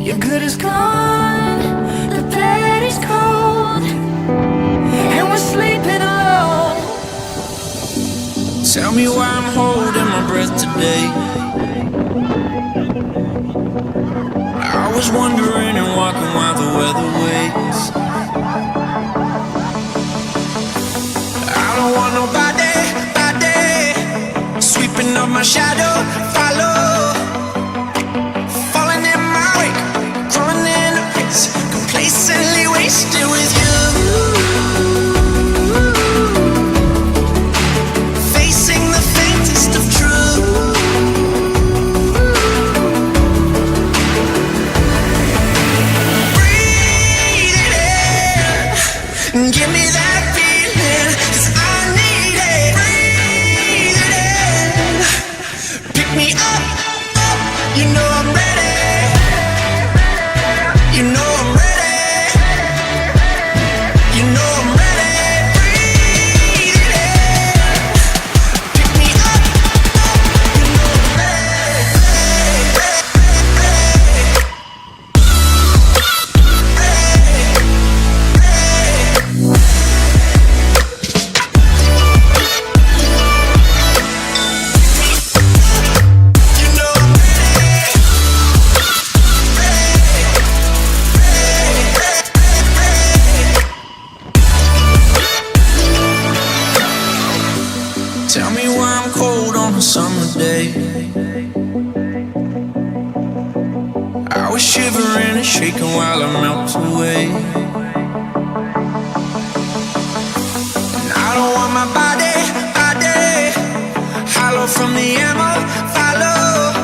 Your good is gone, the bed is cold, and we're sleeping alone. Tell me why I'm holding my breath today. I was wondering and walking while the weather waits. I don't want nobody, sweeping up my shadow, follow. Falling in my wake, crawling in the pits, complacently wasted with you. Facing the faintest of truth. Breathe it in, give me that feeling, 'cause I need it. Breathe it in, pick me up, up, you know I'm ready. You know I'm ready. You know I'm ready. Breathe it in, pick me up, up, you know I'm ready. You know I'm ready. Tell me why I'm cold on a summer day. I was shivering and shaking while I melt away. And I don't want my body hollow from the ammo, follow.